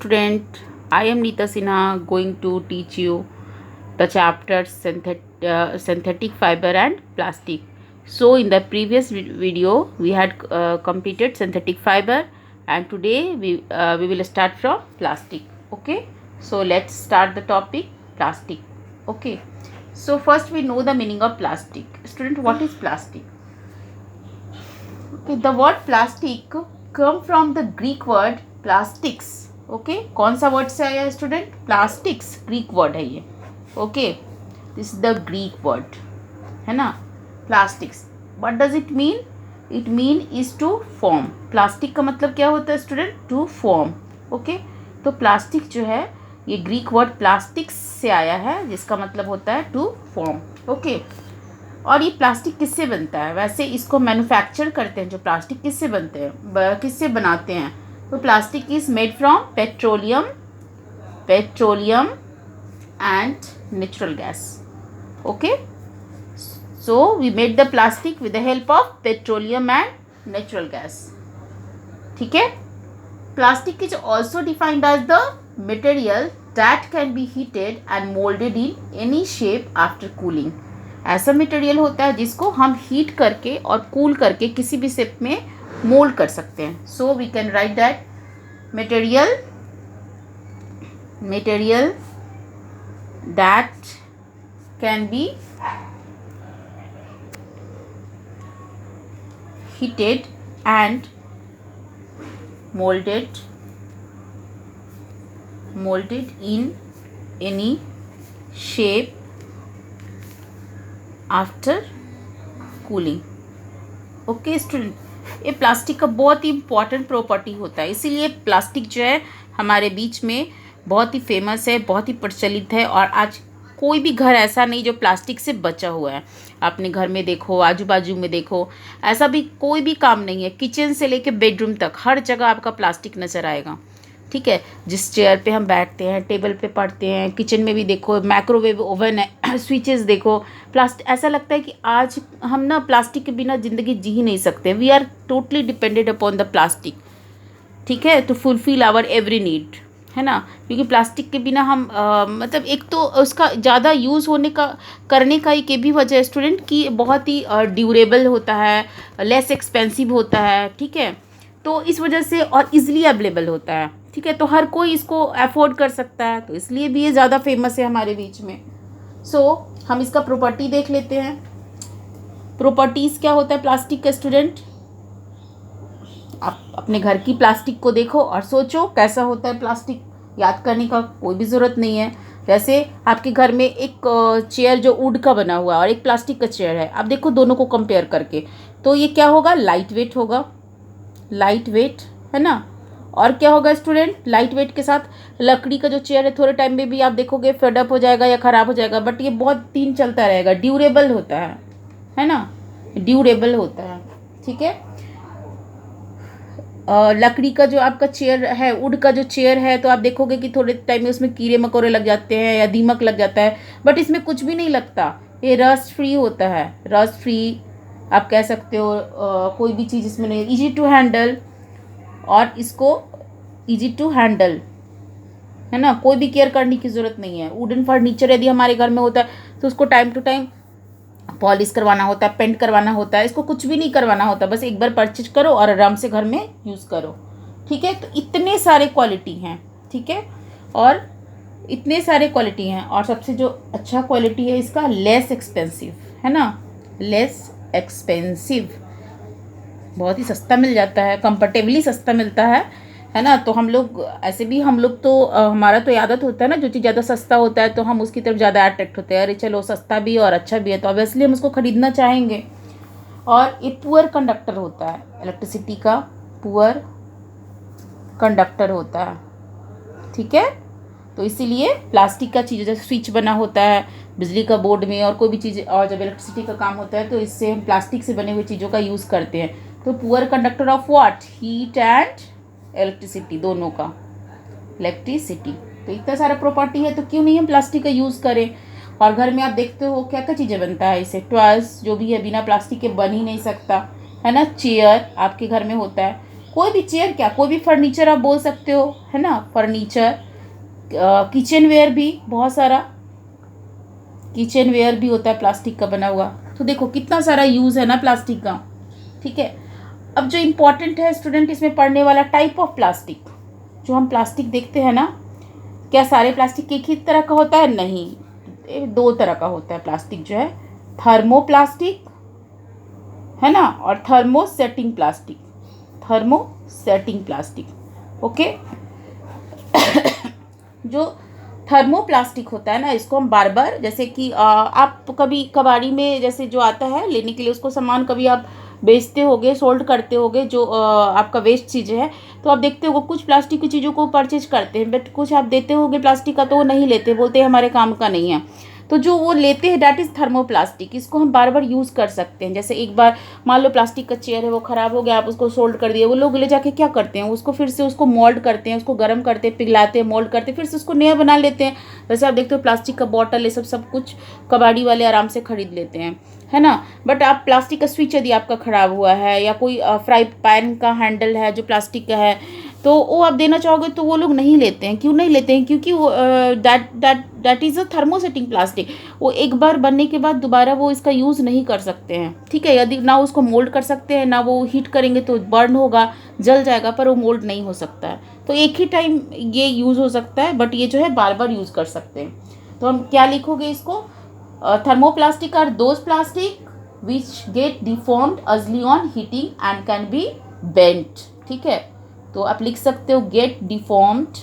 student, I am Neeta Sinha going to teach you the chapter synthetic fiber and plastic. So in the previous video we had completed synthetic fiber, and today we will start from plastic. Okay, so let's start the topic plastic. Okay, so first we know the meaning of plastic. Student, what is plastic? Okay, the word plastic come from the Greek word plastics. Okay कौन सा word से आया है student? Plastics Greek word है ये. Okay, this is the Greek word, है ना, plastics. What does it mean? It mean is to form. Plastic का मतलब क्या होता है स्टूडेंट? To form. ओके, तो प्लास्टिक जो है ये ग्रीक वर्ड प्लास्टिक्स से आया है, जिसका मतलब होता है टू फॉर्म. ओके, और ये प्लास्टिक किससे बनता है? वैसे इसको मैन्युफैक्चर करते हैं जो प्लास्टिक, किससे बनते हैं, किससे बनाते हैं? तो plastic is made from petroleum and natural gas. Okay, so we made the plastic with the help of petroleum and natural gas. ठीक है. Plastic is also defined as the material that can be heated and moulded in any shape after cooling. ऐसा material होता है जिसको हम heat करके और cool करके किसी भी शेप में मोल्ड कर सकते हैं. So we can write that material that can be heated and molded in any shape after cooling. Okay student, ये प्लास्टिक का बहुत ही इम्पॉर्टेंट प्रॉपर्टी होता है, इसीलिए प्लास्टिक जो है हमारे बीच में बहुत ही फेमस है, बहुत ही प्रचलित है. और आज कोई भी घर ऐसा नहीं जो प्लास्टिक से बचा हुआ है. अपने घर में देखो, आजू बाजू में देखो, ऐसा भी कोई भी काम नहीं है. किचन से लेके बेडरूम तक हर जगह आपका प्लास्टिक नज़र आएगा. ठीक है, जिस चेयर पे हम बैठते हैं, टेबल पे पढ़ते हैं, किचन में भी देखो, माइक्रोवेव ओवन है, स्विचेस देखो, प्लास्टिक. ऐसा लगता है कि आज हम ना प्लास्टिक के बिना ज़िंदगी जी ही नहीं सकते. We are totally depended upon the plastic. ठीक है, to fulfil our every need, है ना. क्योंकि प्लास्टिक के बिना हम मतलब एक तो उसका ज़्यादा यूज़ करने का एक ये भी वजह है स्टूडेंट कि बहुत ही ड्यूरेबल होता है, लेस एक्सपेंसिव होता है. ठीक है, तो इस वजह से, और इजीली अवेलेबल होता है. ठीक है, तो हर कोई इसको अफोर्ड कर सकता है, तो इसलिए भी ये ज़्यादा फेमस है हमारे बीच में. सो हम इसका प्रॉपर्टी देख लेते हैं. प्रॉपर्टीज़ क्या होता है प्लास्टिक का स्टूडेंट? आप अपने घर की प्लास्टिक को देखो और सोचो कैसा होता है प्लास्टिक. याद करने का कोई भी ज़रूरत नहीं है. जैसे आपके घर में एक चेयर जो वुड का बना हुआ है और एक प्लास्टिक का चेयर है, आप देखो दोनों को कंपेयर करके, तो ये क्या होगा? लाइट वेट होगा. लाइट वेट, है ना. और क्या होगा स्टूडेंट? लाइट वेट के साथ लकड़ी का जो चेयर है थोड़े टाइम में भी आप देखोगे फेडअप हो जाएगा या ख़राब हो जाएगा, बट ये बहुत दिन चलता रहेगा. ड्यूरेबल होता है ना, ड्यूरेबल होता है. ठीक है, लकड़ी का जो आपका चेयर है, वुड का जो चेयर है, तो आप देखोगे कि थोड़े टाइम में उसमें कीड़े मकोड़े लग जाते हैं या दीमक लग जाता है, बट इसमें कुछ भी नहीं लगता. ये रस्ट फ्री होता है. रस्ट फ्री आप कह सकते हो. कोई भी चीज़ इसमें नहीं, इजी टू हैंडल, और इसको इजी टू हैंडल, है ना. कोई भी केयर करने की ज़रूरत नहीं है. वुडन फर्नीचर यदि हमारे घर में होता है तो उसको टाइम टू टाइम पॉलिश करवाना होता है, पेंट करवाना होता है. इसको कुछ भी नहीं करवाना होता, बस एक बार परचेज करो और आराम से घर में यूज़ करो. ठीक है, तो इतने सारे क्वालिटी हैं. ठीक है, और इतने सारे क्वालिटी हैं, और सबसे जो अच्छा क्वालिटी है इसका, लेस एक्सपेंसिव, है ना. लेस एक्सपेंसिव, बहुत ही सस्ता मिल जाता है, कंफर्टेबली सस्ता मिलता है ना. तो हम लोग ऐसे भी, हम लोग तो हमारा तो आदत होता है ना, जो चीज़ ज़्यादा सस्ता होता है तो हम उसकी तरफ ज़्यादा अट्रैक्ट होते हैं. अरे चलो सस्ता भी और अच्छा भी है तो ऑब्वियसली हम उसको ख़रीदना चाहेंगे. और ये पुअर कंडक्टर होता है, इलेक्ट्रिसिटी का पुअर कंडक्टर होता है. ठीक है, तो इसीलिए प्लास्टिक का चीज़, जैसे स्विच बना होता है बिजली का बोर्ड में, और कोई भी चीज़, और जब इलेक्ट्रिसिटी का काम होता है तो इससे हम प्लास्टिक से बने हुए चीज़ों का यूज़ करते हैं. तो poor conductor of what? Heat and electricity, दोनों का. इलेक्ट्रिसिटी, तो इतना सारा प्रॉपर्टी है, तो क्यों नहीं हम प्लास्टिक का यूज़ करें. और घर में आप देखते हो क्या क्या चीज़ें बनता है इसे. टॉयज जो भी है बिना प्लास्टिक के बन ही नहीं सकता, है ना. चेयर आपके घर में होता है, कोई भी चेयर क्या, कोई भी फर्नीचर आप बोल सकते हो, है ना, फर्नीचर। किचन वेयर भी, बहुत सारा किचन वेयर भी होता है प्लास्टिक का बना हुआ। तो देखो कितना सारा यूज़ है ना प्लास्टिक का। ठीक है, अब जो इम्पोर्टेंट है स्टूडेंट इसमें पढ़ने वाला, टाइप ऑफ प्लास्टिक। जो हम प्लास्टिक देखते हैं ना, क्या सारे प्लास्टिक एक ही तरह का होता है? नहीं, दो तरह का होता है प्लास्टिक जो है, थर्मोप्लास्टिक, है ना, और thermosetting plastic. Thermosetting plastic, okay. जो थर्मोप्लास्टिक होता है ना, इसको हम बार बार, जैसे कि आप कभी कबाड़ी में जैसे जो आता है लेने के लिए, उसको सामान कभी आप बेचते होगे, सोल्ड करते होगे, जो आपका वेस्ट चीज़ें है, तो आप देखते होगे कुछ प्लास्टिक की चीज़ों को परचेज करते हैं, बट कुछ आप देते होगे प्लास्टिक का तो वो नहीं लेते, बोलते हैं हमारे काम का नहीं है। तो जो वो लेते हैं दैट इज़ थर्मोप्लास्टिक। इसको हम बार बार यूज़ कर सकते हैं। जैसे एक बार मान लो प्लास्टिक का चेयर है, वो ख़राब हो गया, आप उसको सोल्ड कर दिए, वो लोग ले जाके क्या करते हैं, उसको फिर से उसको मोल्ड करते हैं, उसको गर्म करते हैं, पिघलाते हैं, मोल्ड करते हैं, फिर से उसको नया बना लेते हैं। वैसे आप देखते हो प्लास्टिक का बॉटल, ये सब कुछ कबाड़ी वाले आराम से खरीद लेते हैं, है ना। बट आप प्लास्टिक का स्विच यदि आपका ख़राब हुआ है, या कोई फ्राई पैन का हैंडल है जो प्लास्टिक का है, तो वो आप देना चाहोगे तो वो लोग नहीं लेते हैं। क्यों नहीं लेते हैं? क्योंकि वो that is a thermosetting plastic. वो एक बार बनने के बाद दोबारा वो इसका यूज़ नहीं कर सकते हैं। ठीक है, यदि ना उसको मोल्ड कर सकते हैं, ना वो हीट करेंगे तो बर्न होगा, जल जाएगा, पर वो मोल्ड नहीं हो सकता है। तो एक ही टाइम ये यूज़ हो सकता है, बट ये जो है बार बार यूज़ कर सकते हैं। तो हम क्या लिखोगे इसको? Thermoplastic are those plastic which get deformed early on heating and can be bent. ठीक है, तो आप लिख सकते हो get deformed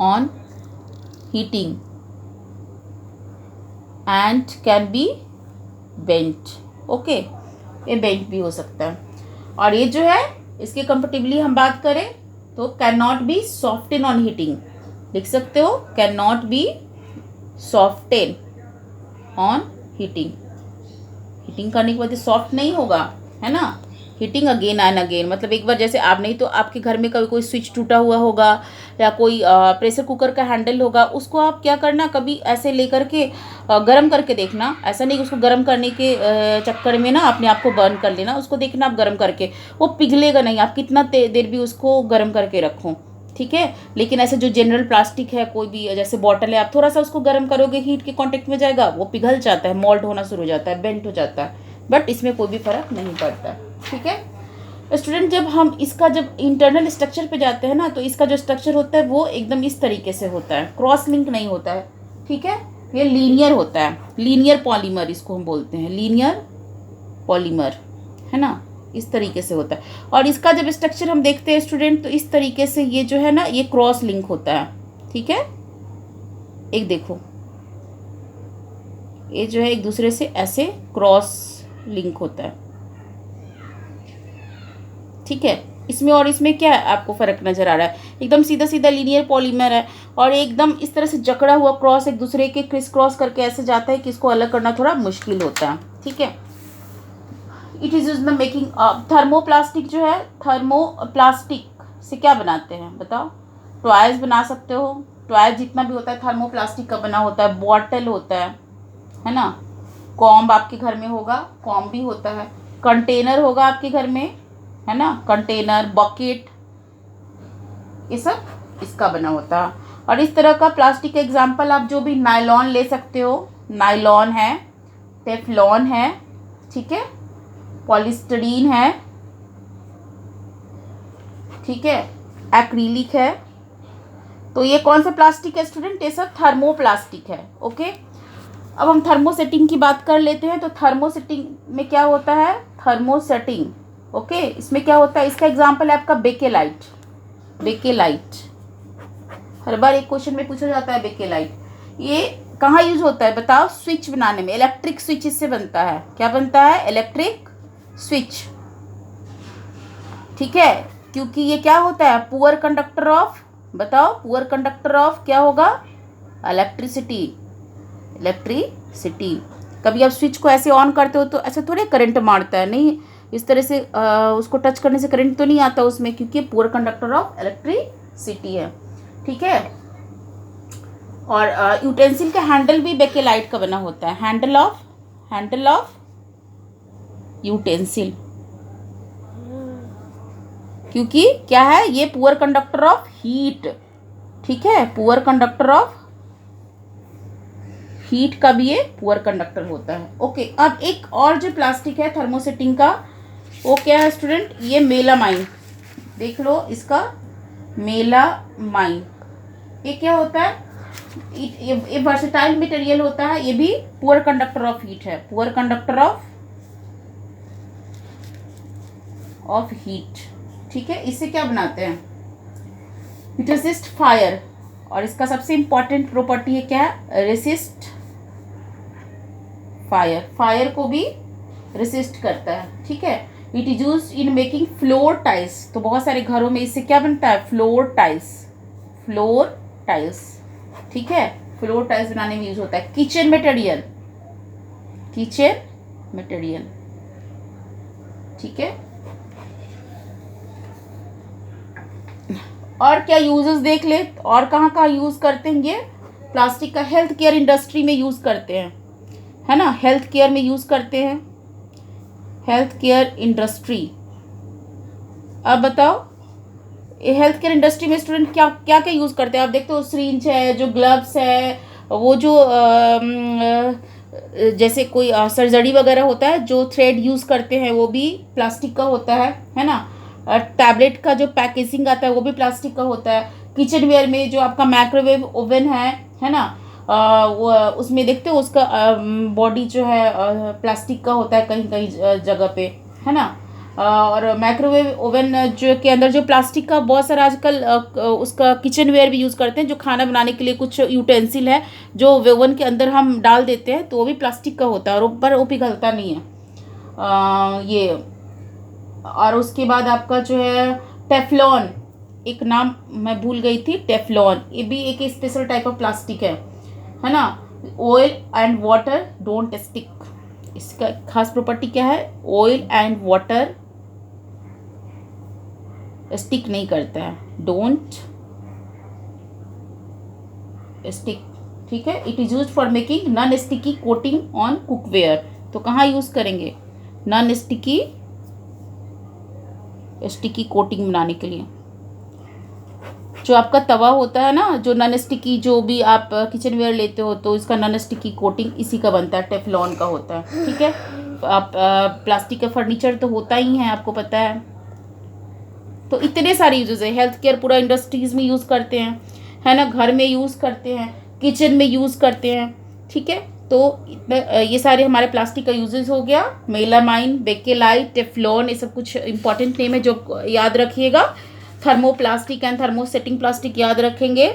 on heating and can be bent. Okay, ये बेंट भी हो सकता है। और ये जो है इसके कंपेटिबली हम बात करें तो can not be soften on heating, लिख सकते हो can not be soften on heating. Heating करने के बाद सॉफ्ट नहीं होगा, है ना। हीटिंग अगेन एंड अगेन, मतलब एक बार जैसे आप नहीं तो आपके घर में कभी कोई स्विच टूटा हुआ होगा, या कोई प्रेशर कुकर का हैंडल होगा, उसको आप क्या करना, कभी ऐसे लेकर के गर्म करके देखना। ऐसा नहीं कि उसको गर्म करने के चक्कर में ना अपने आप को बर्न कर लेना, उसको देखना आप गर्म करके, वो पिघलेगा नहीं। आप कितना देर भी उसको गर्म करके रखो, ठीक है। लेकिन ऐसे जो जनरल प्लास्टिक है, कोई भी जैसे बॉटल है, आप थोड़ा सा उसको गर्म करोगे, हीट के कांटेक्ट में जाएगा, वो पिघल जाता है, मोल्ड होना शुरू हो जाता है, बेंट हो जाता है, बट इसमें कोई भी फर्क नहीं पड़ता है। ठीक है स्टूडेंट, जब हम इसका जब इंटरनल स्ट्रक्चर पे जाते हैं ना, तो इसका जो स्ट्रक्चर होता है वो एकदम इस तरीके से होता है, क्रॉस लिंक नहीं होता है। ठीक है, ये लीनियर होता है, लीनियर पॉलीमर इसको हम बोलते हैं, लीनियर पॉलीमर, है ना, इस तरीके से होता है। और इसका जब स्ट्रक्चर हम देखते हैं स्टूडेंट, तो इस तरीके से ये जो है ना, ये क्रॉस लिंक होता है। ठीक है, एक देखो, ये जो है एक दूसरे से ऐसे क्रॉस लिंक होता है। ठीक है, इसमें और इसमें क्या आपको फ़र्क नज़र आ रहा है? एकदम सीधा सीधा लीनियर पॉलीमर है, और एकदम इस तरह से जकड़ा हुआ क्रॉस एक दूसरे के क्रिस क्रॉस करके ऐसे जाता है कि इसको अलग करना थोड़ा मुश्किल होता है। ठीक है, it is use the making thermoplastic. जो है थर्मोप्लास्टिक से क्या बनाते हैं बताओ? टॉयज बना सकते हो, टॉयज जितना भी होता है थर्मोप्लास्टिक का बना होता है। बॉटल होता है ना, कॉम्ब आपके घर में होगा, कॉम्ब भी होता है। कंटेनर होगा आपके घर में, है ना, कंटेनर, बकेट, ये सब इसका बना होता है। और इस तरह का प्लास्टिक का एग्जाम्पल आप जो भी नायलॉन ले सकते हो, नायलॉन है, टेफलॉन है, ठीक है, पॉलिस्टरीन है, ठीक है, एक्रिलिक है। तो ये कौन सा प्लास्टिक है स्टूडेंट? ये सब थर्मोप्लास्टिक है। ओके, अब हम थर्मोसेटिंग की बात कर लेते हैं। तो थर्मोसेटिंग में क्या होता है? थर्मोसेटिंग, ओके, इसमें क्या होता है? इसका एग्जाम्पल है आपका बेकेलाइट। बेकेलाइट हर बार एक क्वेश्चन में पूछा जाता है बेकेलाइट। ये कहाँ यूज होता है बताओ? स्विच बनाने में, इलेक्ट्रिक स्विच इससे बनता है। क्या बनता है? Electric switch. ठीक है, क्योंकि ये क्या होता है? पुअर कंडक्टर ऑफ, बताओ, पुअर कंडक्टर ऑफ क्या होगा? इलेक्ट्रिसिटी। इलेक्ट्रिसिटी। कभी आप स्विच को ऐसे ऑन करते हो तो ऐसे थोड़े करंट मारता है, नहीं, इस तरह से उसको टच करने से करंट तो नहीं आता उसमें, क्योंकि पुअर कंडक्टर ऑफ इलेक्ट्रिसिटी है। ठीक है, और यूटेंसिल का हैंडल भी बेकेलाइट का बना होता है। हैंडल ऑफ यूटेंसिल, क्योंकि क्या है, ये पुअर कंडक्टर ऑफ हीट, ठीक है, पुअर कंडक्टर ऑफ हीट का भी ये पुअर कंडक्टर होता है। ओके, अब एक और जो प्लास्टिक है थर्मोसेटिंग का, वो क्या है स्टूडेंट, ये मेलामाइन, देख लो इसका, मेलामाइन। ये क्या होता है, ये वर्सेटाइल मटेरियल होता है, ये भी पुअर कंडक्टर ऑफ हीट है, पुअर कंडक्टर ऑफ हीट, ठीक है। इससे क्या बनाते हैं, इट रेसिस्ट फायर, और इसका सबसे इंपॉर्टेंट प्रॉपर्टी है क्या है, रेसिस्ट फायर, फायर को भी रेसिस्ट करता है, ठीक है। It is used in making floor tiles, तो बहुत सारे घरों में इससे क्या बनता है, फ्लोर टाइल्स, फ्लोर टाइल्स, ठीक है, फ्लोर टाइल्स बनाने में यूज होता है। किचन मटेरियल, किचन मटेरियल, ठीक है। और क्या यूजेस देख ले, और कहाँ कहाँ यूज करते हैं ये प्लास्टिक का, हेल्थ केयर इंडस्ट्री में यूज करते हैं, है ना, हेल्थ केयर में यूज करते हैं, हेल्थ केयर इंडस्ट्री। अब बताओ ये हेल्थ केयर इंडस्ट्री में स्टूडेंट क्या क्या क्या यूज करते हैं, आप देखते हो सिरिंज है, जो ग्लव्स है, वो जो जैसे कोई सर्जरी वगैरह होता है, जो थ्रेड यूज करते हैं वो भी प्लास्टिक का होता है ना। टैबलेट का जो पैकेजिंग आता है वो भी प्लास्टिक का होता है। किचन वेयर में जो आपका माइक्रोवेव ओवन है ना, वो उसमें देखते हो उसका बॉडी जो है प्लास्टिक का होता है कहीं कहीं जगह पे, है ना। और माइक्रोवेव ओवन जो के अंदर जो प्लास्टिक का बहुत सारा आजकल उसका किचन वेयर भी यूज़ करते हैं, जो खाना बनाने के लिए कुछ यूटेंसिल है जो ओवन के अंदर हम डाल देते हैं, तो वो भी प्लास्टिक का होता है, और ऊपर वो पिघलता नहीं है ये। और उसके बाद आपका जो है टेफ्लॉन, एक नाम मैं भूल गई थी, टेफ्लॉन, ये भी एक स्पेशल टाइप ऑफ प्लास्टिक है ना। Oil and water don't stick, इसका खास प्रॉपर्टी क्या है, ऑयल एंड वाटर स्टिक नहीं करता है, डोंट स्टिक, ठीक है। It is use for making non sticky coating on cookware, तो कहाँ यूज करेंगे, नॉन स्टिकी कोटिंग बनाने के लिए। जो आपका तवा होता है ना, जो नॉन स्टिकी, जो भी आप किचन वेयर लेते हो तो इसका नॉन स्टिकी कोटिंग इसी का बनता है, टेफ्लॉन का होता है, ठीक है। आप प्लास्टिक का फर्नीचर तो होता ही है, आपको पता है। तो इतने सारे यूजेस है, हेल्थ केयर पूरा इंडस्ट्रीज में यूज़ करते हैं, है ना, घर में यूज़ करते हैं, किचन में यूज़ करते हैं, ठीक है। तो ये सारे हमारे प्लास्टिक का यूजेस हो गया, मेलामाइन, बेकेलाइट, टेफ्लॉन, ये सब कुछ इंपॉर्टेंट नेम है जो याद रखिएगा। थर्मोप्लास्टिक एंड थर्मोसेटिंग प्लास्टिक याद रखेंगे,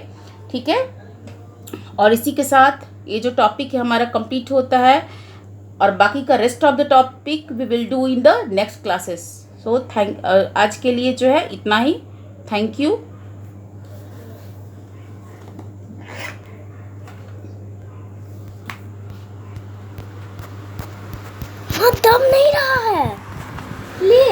ठीक है। और इसी के साथ ये जो टॉपिक है हमारा कंप्लीट होता है, और बाकी का rest of the topic we will do in the next classes. So आज के लिए जो है इतना ही, थैंक यू। दम नहीं रहा है, प्लीज।